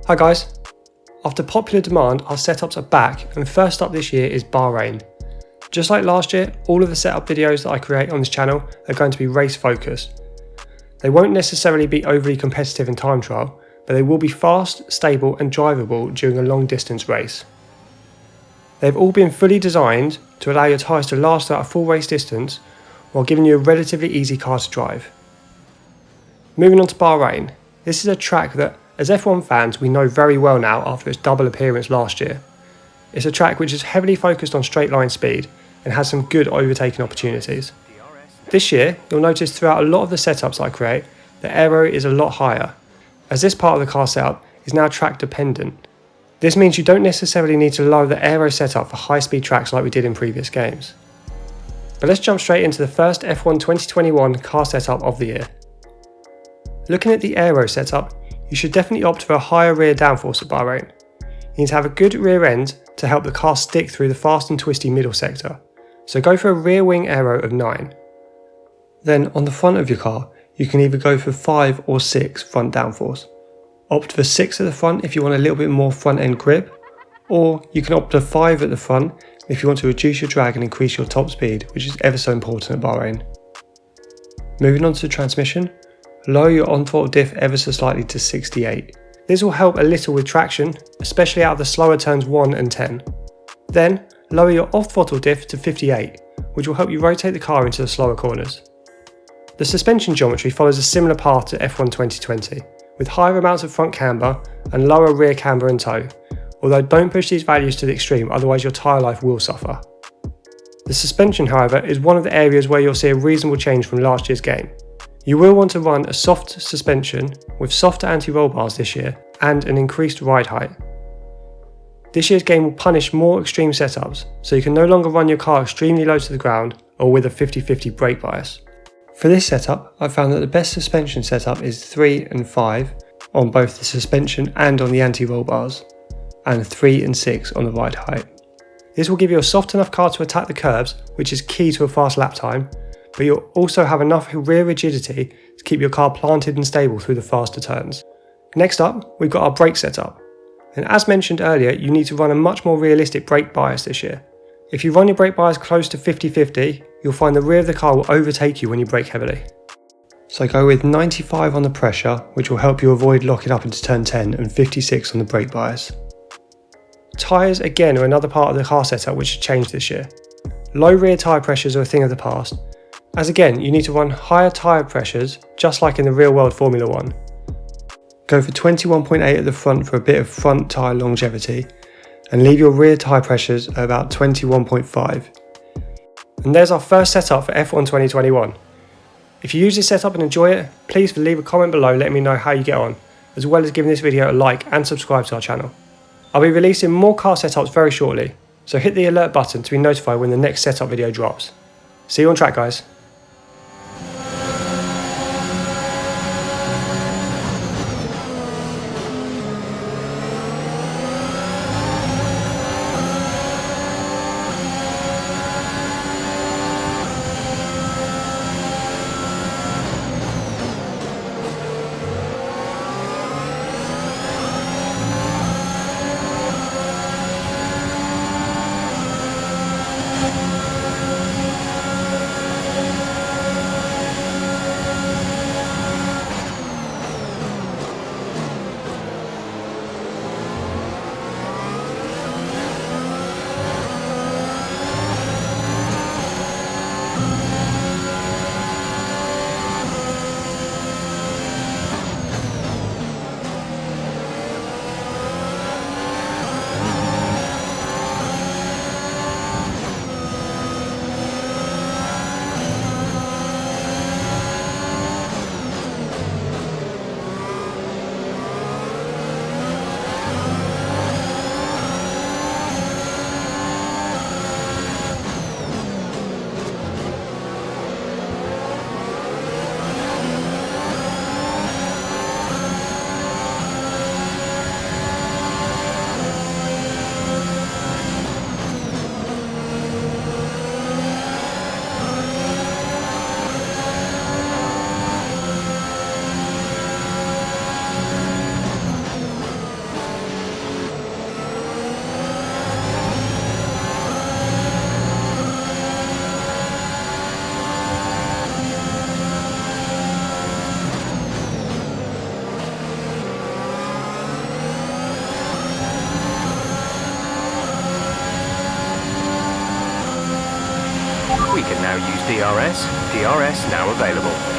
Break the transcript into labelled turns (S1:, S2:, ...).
S1: Hi guys, after popular demand our setups are back and first up this year is Bahrain. Just like last year, all of the setup videos that I create on this channel are going to be race focused. They won't necessarily be overly competitive in time trial, but they will be fast, stable and drivable during a long distance race. They've all been fully designed to allow your tyres to last throughout a full race distance while giving you a relatively easy car to drive. Moving on to Bahrain, this is a track that as F1 fans we know very well now after its double appearance last year. It's a track which is heavily focused on straight line speed and has some good overtaking opportunities. This year you'll notice throughout a lot of the setups I create the aero is a lot higher, as this part of the car setup is now track dependent. This means you don't necessarily need to lower the aero setup for high speed tracks like we did in previous games. But let's jump straight into the first F1 2021 car setup of the year. Looking at the aero setup, you should definitely opt for a higher rear downforce at Bahrain. You need to have a good rear end to help the car stick through the fast and twisty middle sector, so go for a rear wing aero of 9. Then on the front of your car, you can either go for 5 or 6 front downforce. Opt for 6 at the front if you want a little bit more front end grip, or you can opt for 5 at the front if you want to reduce your drag and increase your top speed, which is ever so important at Bahrain. Moving on to the transmission, lower your on-throttle diff ever so slightly to 68. This will help a little with traction, especially out of the slower turns 1 and 10. Then, lower your off-throttle diff to 58, which will help you rotate the car into the slower corners. The suspension geometry follows a similar path to F1 2020, with higher amounts of front camber and lower rear camber and toe, although don't push these values to the extreme, otherwise your tyre life will suffer. The suspension, however, is one of the areas where you'll see a reasonable change from last year's game. You will want to run a soft suspension with softer anti-roll bars this year and an increased ride height. This year's game will punish more extreme setups, so you can no longer run your car extremely low to the ground or with a 50-50 brake bias. For this setup, I found that the best suspension setup is 3 and 5 on both the suspension and on the anti-roll bars, and 3 and 6 on the ride height. This will give you a soft enough car to attack the curbs, which is key to a fast lap time, but you'll also have enough rear rigidity to keep your car planted and stable through the faster turns. Next up, we've got our brake setup. And as mentioned earlier, you need to run a much more realistic brake bias this year. If you run your brake bias close to 50-50, you'll find the rear of the car will overtake you when you brake heavily. So go with 95 on the pressure, which will help you avoid locking up into turn 10, and 56 on the brake bias. Tyres again are another part of the car setup which has changed this year. Low rear tyre pressures are a thing of the past, as again you need to run higher tyre pressures just like in the real world Formula 1. Go for 21.8 at the front for a bit of front tyre longevity and leave your rear tyre pressures at about 21.5. And there's our first setup for F1 2021. If you use this setup and enjoy it, please leave a comment below letting me know how you get on, as well as giving this video a like and subscribe to our channel. I'll be releasing more car setups very shortly, so hit the alert button to be notified when the next setup video drops. See you on track, guys.
S2: We can now use DRS. DRS now available.